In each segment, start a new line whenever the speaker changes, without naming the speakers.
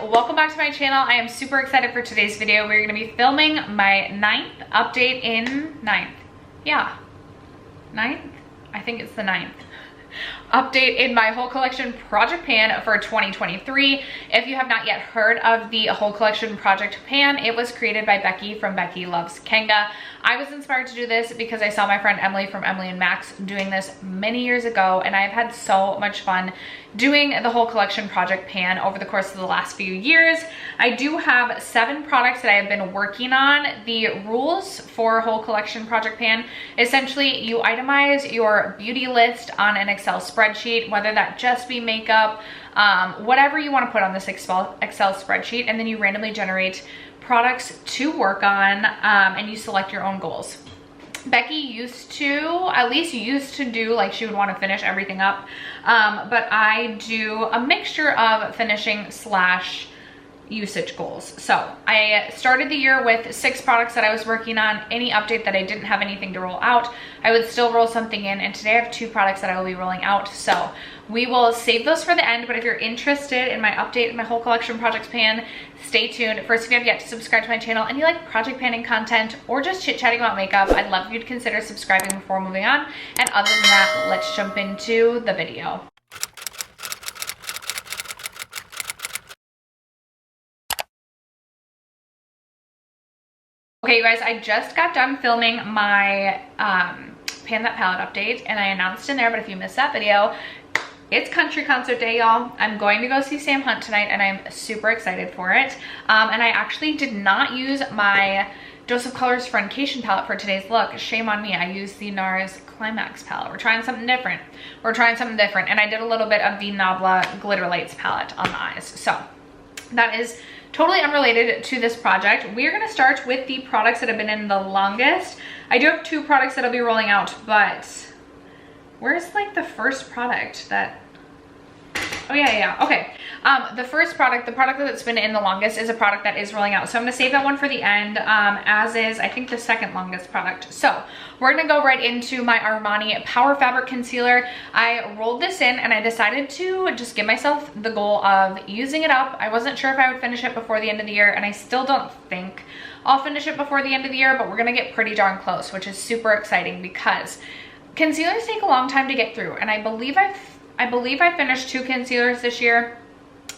welcome back to my channel. I am super excited for today's video. We're going to be filming my 9th update in 9th. Yeah, 9th? I think it's the 9th. Update in my whole collection project pan for 2023. If you have not yet heard of the whole collection project pan, it was created by Becky from Becky Loves Kanga. I was inspired to do this because I saw my friend Emily from Emily and Max doing this many years ago, and I've had so much fun doing the whole collection project pan over the course of the last few years. I do have 7 products that I have been working on. The rules for whole collection project pan, essentially you itemize your beauty list on an Excel spreadsheet, whether that just be makeup, whatever you want to put on this Excel spreadsheet, and then you randomly generate products to work on, and you select your own goals. Becky at least used to do, like, she would want to finish everything up, but I do a mixture of finishing / usage goals. So I started the year with 6 products that I was working on. Any update that I didn't have anything to roll out, I would still roll something in, and today I have 2 products that I will be rolling out. So we will save those for the end, but if you're interested in my update in my whole collection project pan, stay tuned. First, if you have yet to subscribe to my channel and you like project panning content or just chit-chatting about makeup, I'd love if you'd consider subscribing before moving on. And other than that, let's jump into the video. Okay, you guys, I just got done filming my Pan That Palette update, and I announced in there, but if you missed that video, it's country concert day, y'all. I'm going to go see Sam Hunt tonight, and I'm super excited for it. And I actually did not use my Dose of Colors Friendcation palette for today's look. Shame on me. I used the NARS Climax palette. We're trying something different. And I did a little bit of the Nabla Glitter Lights palette on the eyes. So that is totally unrelated to this project. We're gonna start with the products that have been in the longest. I do have 2 products that I'll be rolling out, but where's like the first product that, oh yeah, okay. The first product, the product that's been in the longest, is a product that is rolling out. So I'm gonna save that one for the end, as is, I think, the second longest product. So we're gonna go right into my Armani Power Fabric Concealer. I rolled this in and I decided to just give myself the goal of using it up. I wasn't sure if I would finish it before the end of the year, and I still don't think I'll finish it before the end of the year, but we're gonna get pretty darn close, which is super exciting because concealers take a long time to get through, and I believe I finished 2 concealers this year.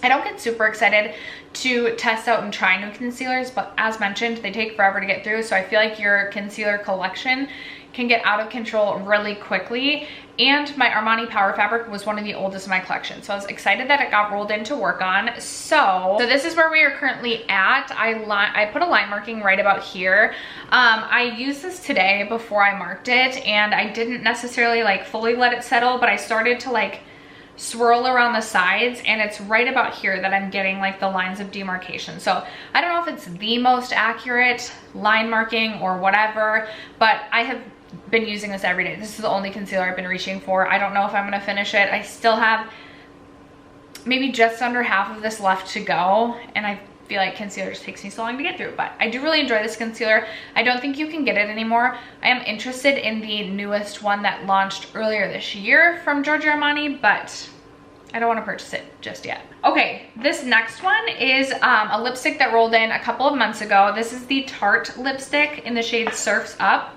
I don't get super excited to test out and try new concealers, but as mentioned, they take forever to get through, so I feel like your concealer collection can get out of control really quickly. And my Armani Power Fabric was one of the oldest in my collection, so I was excited that it got rolled in to work on. So this is where we are currently at. I put a line marking right about here. I used this today before I marked it, and I didn't necessarily like fully let it settle, but I started to like swirl around the sides, and it's right about here that I'm getting like the lines of demarcation. So I don't know if it's the most accurate line marking or whatever, but I have been using this every day. This is the only concealer I've been reaching for. I don't know if I'm gonna finish it. I still have maybe just under half of this left to go, and I feel like concealer just takes me so long to get through, but I do really enjoy this concealer. I don't think you can get it anymore. I am interested in the newest one that launched earlier this year from Giorgio Armani, but I don't want to purchase it just yet. Okay, this next one is a lipstick that rolled in a couple of months ago. This is the Tarte lipstick in the shade Surf's Up.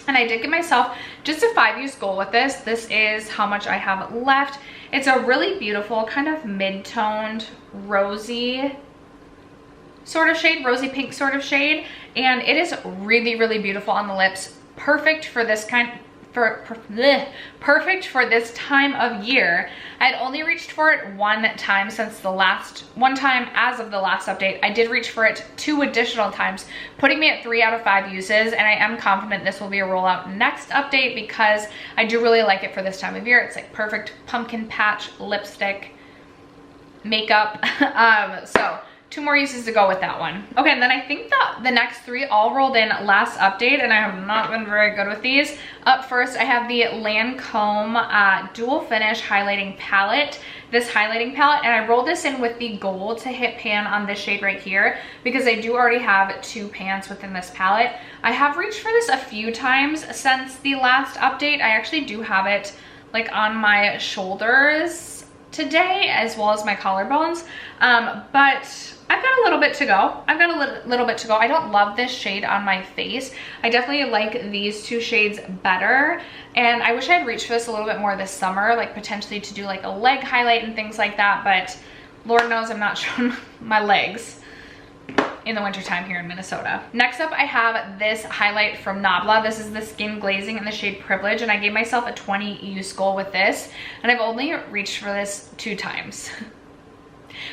And I did give myself just a 5-use goal with this. This is how much I have left. It's a really beautiful kind of mid-toned rosy sort of shade, rosy pink sort of shade. And it is really, really beautiful on the lips. Perfect for this perfect for this time of year. I had only reached for it one time as of the last update. I did reach for it 2 additional times, putting me at 3 out of 5 uses, and I am confident this will be a rollout next update because I do really like it for this time of year. It's like perfect pumpkin patch lipstick makeup. So 2 more uses to go with that one. Okay, and then I think the next 3 all rolled in last update, and I have not been very good with these. Up first, I have the Lancome Dual Finish Highlighting Palette. This highlighting palette, and I rolled this in with the goal to hit pan on this shade right here because I do already have 2 pans within this palette. I have reached for this a few times since the last update. I actually do have it like on my shoulders today, as well as my collarbones, but I've got a little bit to go. I don't love this shade on my face. I definitely like these two shades better, and I wish I had reached for this a little bit more this summer, like potentially to do like a leg highlight and things like that, but Lord knows I'm not showing my legs in the wintertime here in Minnesota. Next up, I have this highlight from Nabla. This is the Skin Glazing in the shade Privilege, and I gave myself a 20 use goal with this, and I've only reached for this 2 times.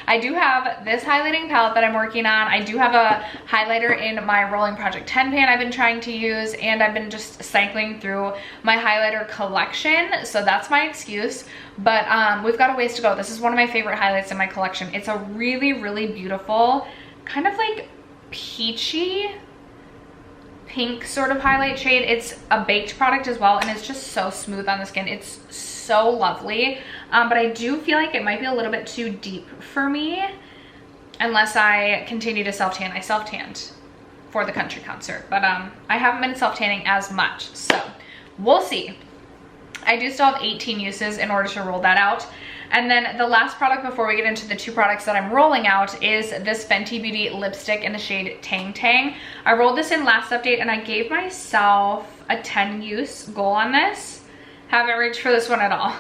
I do have this highlighting palette that I'm working on. I do have a highlighter in my Rolling Project 10 pan I've been trying to use, and I've been just cycling through my highlighter collection, so that's my excuse. But we've got a ways to go. This is one of my favorite highlights in my collection. It's a really, really beautiful, kind of like peachy pink sort of highlight shade. It's a baked product as well, and it's just so smooth on the skin. It's so lovely, but I do feel like it might be a little bit too deep for me unless I continue to self-tan. I self-tanned for the country concert, but I haven't been self-tanning as much, so we'll see. I do still have 18 uses in order to roll that out. And then the last product before we get into the 2 products that I'm rolling out is this Fenty Beauty lipstick in the shade Tang Tang. I rolled this in last update, and I gave myself a 10 use goal on this. Haven't reached for this one at all.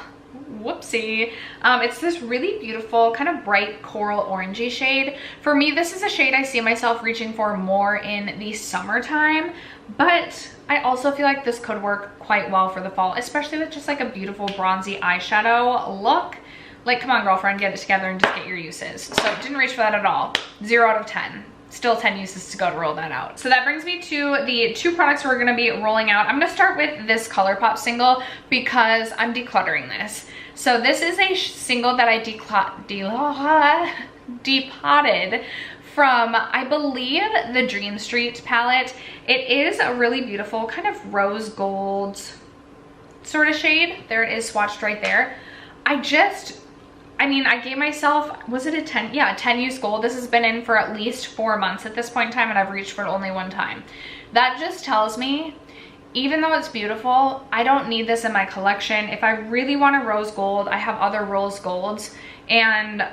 Whoopsie. It's this really beautiful kind of bright coral orangey shade. For me, this is a shade I see myself reaching for more in the summertime, but I also feel like this could work quite well for the fall, especially with just like a beautiful bronzy eyeshadow look. Like, come on, girlfriend, get it together and just get your uses. So didn't reach for that at all. 0 out of 10. Still 10 uses to go to roll that out. So that brings me to the 2 products we're gonna be rolling out. I'm gonna start with this ColourPop single because I'm decluttering this. So this is a single that I depotted from, I believe, the Dream Street palette. It is a really beautiful kind of rose gold sort of shade. There it is swatched right there. I mean, I gave myself, was it a 10? Yeah, 10 use goal. This has been in for at least 4 months at this point in time, and I've reached for it only 1 time. That just tells me, even though it's beautiful, I don't need this in my collection. If I really want a rose gold, I have other rose golds, and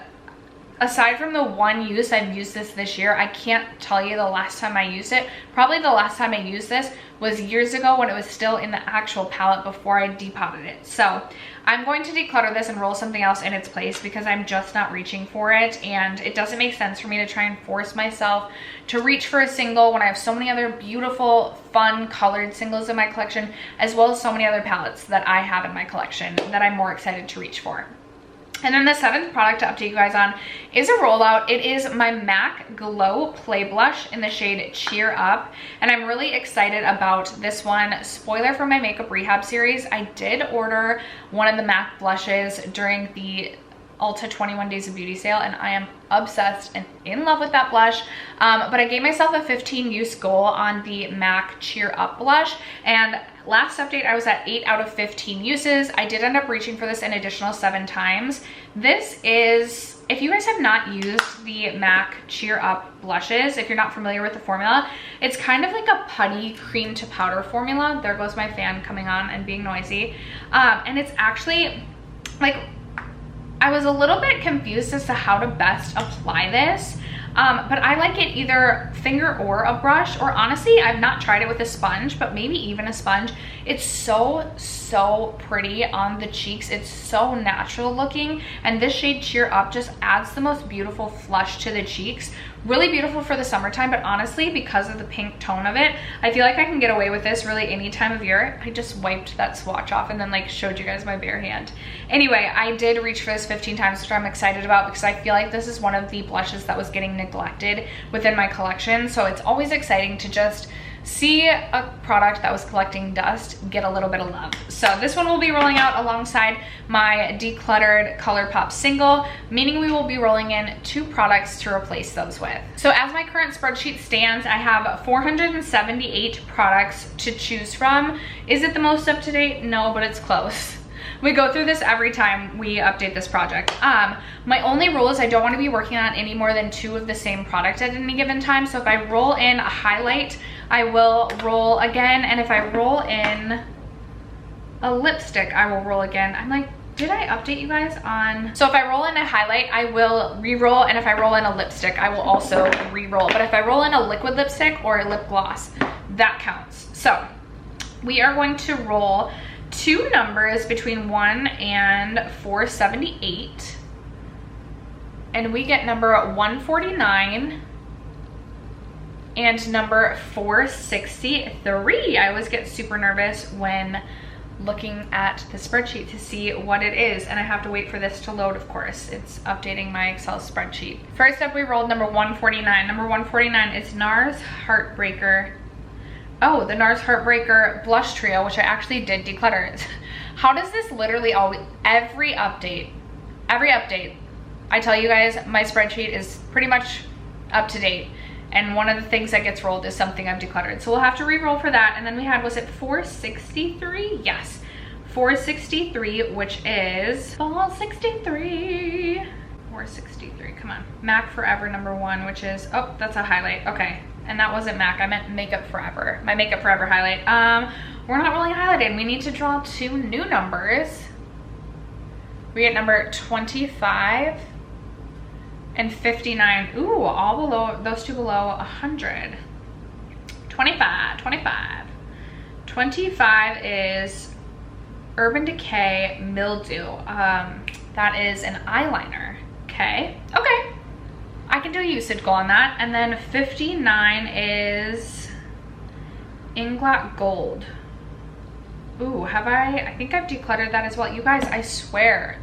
aside from the 1 use I've used this year, I can't tell you the last time I used it. Probably the last time I used this was years ago when it was still in the actual palette before I depotted it. So I'm going to declutter this and roll something else in its place because I'm just not reaching for it, and it doesn't make sense for me to try and force myself to reach for a single when I have so many other beautiful, fun, colored singles in my collection, as well as so many other palettes that I have in my collection that I'm more excited to reach for. And then the 7th product to update you guys on is a rollout. It is my MAC Glow Play Blush in the shade Cheer Up, and I'm really excited about this one. Spoiler for my makeup rehab series, I did order one of the MAC blushes during the Ulta 21 Days of Beauty sale, and I am obsessed and in love with that blush. But I gave myself a 15 use goal on the MAC Cheer Up blush, and last update I was at 8 out of 15 uses. I did end up reaching for this an additional 7 times. This is, if you guys have not used the MAC Cheer Up blushes, if you're not familiar with the formula, it's kind of like a putty cream to powder formula. There goes my fan coming on and being noisy. And it's actually like, I was a little bit confused as to how to best apply this, but I like it either finger or a brush, or honestly, I've not tried it with a sponge, but maybe even a sponge. It's so pretty on the cheeks. It's so natural looking, and this shade Cheer Up just adds the most beautiful flush to the cheeks. Really beautiful for the summertime, but honestly, because of the pink tone of it, I feel like I can get away with this really any time of year. I just wiped that swatch off and then like showed you guys my bare hand. Anyway, I did reach for this 15 times, which I'm excited about because I feel like this is one of the blushes that was getting neglected within my collection. So it's always exciting to just see a product that was collecting dust get a little bit of love. So this one will be rolling out alongside my decluttered ColourPop single, meaning we will be rolling in 2 products to replace those with. So as my current spreadsheet stands, I have 478 products to choose from. Is it the most up to date? No, but it's close. We go through this every time we update this project. My only rule is I don't want to be working on any more than 2 of the same product at any given time. So if I roll in a highlight, I will roll again. And if I roll in a lipstick, I will roll again. I'm like Did I update you guys on? So if I roll in a highlight, I will re-roll, and if I roll in a lipstick, I will also re-roll. But if I roll in a liquid lipstick or a lip gloss, that counts. So we are going to roll 2 numbers between 1 and 478. And we get number 149 and number 463. I always get super nervous when looking at the spreadsheet to see what it is, and I have to wait for this to load, of course. It's updating my Excel spreadsheet. First up, we rolled number 149. Number 149 is NARS Heartbreaker. Oh, the NARS Heartbreaker Blush Trio, which I actually did declutter. How does this literally always, every update, I tell you guys, my spreadsheet is pretty much up to date. And one of the things that gets rolled is something I've decluttered. So we'll have to re-roll for that. And then we had, was it 463? Yes, 463, which is 463. 463, come on. MAC Forever number 1, which is, oh, that's a highlight. Okay, and that wasn't MAC, I meant Makeup Forever. My Makeup Forever highlight. We're not rolling highlighted. We need to draw 2 new numbers. We get number 25. And 59, ooh, all below, those 2 below 100. 25. 25 is Urban Decay Mildew. That is an eyeliner, okay? Okay, I can do a usage goal on that. And then 59 is Inglot Gold. Ooh, have I think I've decluttered that as well. You guys, I swear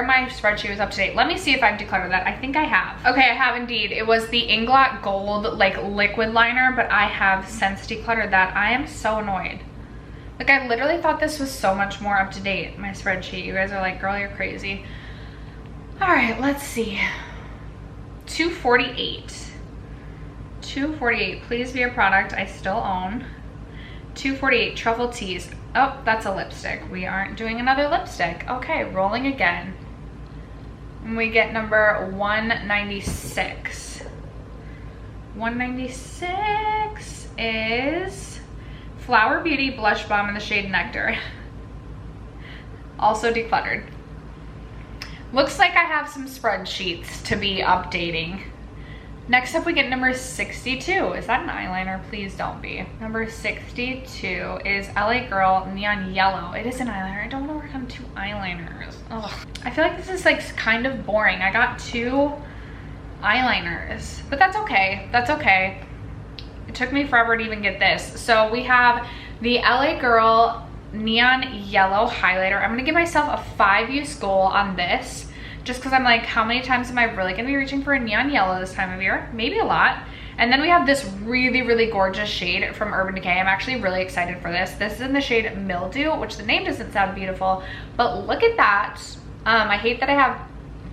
my spreadsheet was up to date. Let me see if I've decluttered that. I think I have. Okay, I have indeed. It was the Inglot Gold like liquid liner, but I have since decluttered that. I am so annoyed. Like, I literally thought this was so much more up to date, my spreadsheet. You guys are like, girl, you're crazy. All right, let's see. 248. 248, please be a product I still own. 248, Truffle Teas. Oh, that's a lipstick. We aren't doing another lipstick. Okay, rolling again. And we get number 196. 196 is Flower Beauty Blush Balm in the shade Nectar. Also decluttered. Looks like I have some spreadsheets to be updating. Next up, we get number 62. Is that an eyeliner? Please don't be. Number 62 is LA Girl Neon Yellow. It is an eyeliner. I don't want to work on 2 eyeliners. Ugh. I feel like this is like kind of boring. I got 2 eyeliners, but that's okay. That's okay. It took me forever to even get this. So we have the LA Girl Neon Yellow highlighter. I'm gonna give myself a 5-use goal on this, just because I'm like, how many times am I really gonna be reaching for a neon yellow this time of year? Maybe a lot. And then we have this really, really gorgeous shade from Urban Decay. I'm actually really excited for this. This is in the shade Mildew, which the name doesn't sound beautiful, but look at that. I hate that I have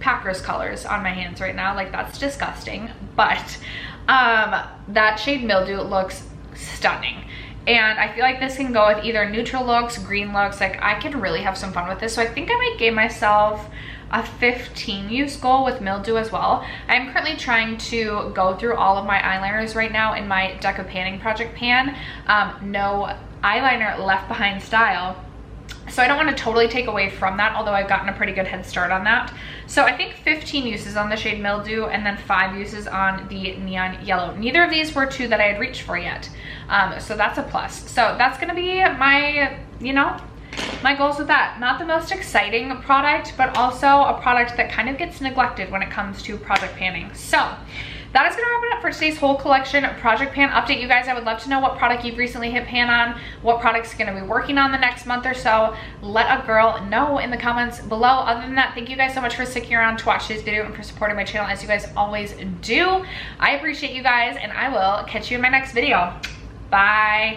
Packers colors on my hands right now. Like, that's disgusting. But that shade Mildew looks stunning. And I feel like this can go with either neutral looks, green looks. Like, I can really have some fun with this. So I think I might give myself a 15-use goal with Mildew as well. I'm currently trying to go through all of my eyeliners right now in my Deco Panning Project pan. No eyeliner left behind style. So I don't want to totally take away from that, although I've gotten a pretty good head start on that. So I think 15 uses on the shade Mildew and then 5 uses on the Neon Yellow. Neither of these were 2 that I had reached for yet. So that's a plus. So that's gonna be my, you know, my goals with that. Not the most exciting product, but also a product that kind of gets neglected when it comes to project panning. So that is gonna wrap it up for today's whole collection project pan update. You guys, I would love to know what product you've recently hit pan on, what product's gonna be working on the next month or so. Let a girl know in the comments below. Other than that, thank you guys so much for sticking around to watch this video and for supporting my channel, as you guys always do. I appreciate you guys, and I will catch you in my next video. Bye.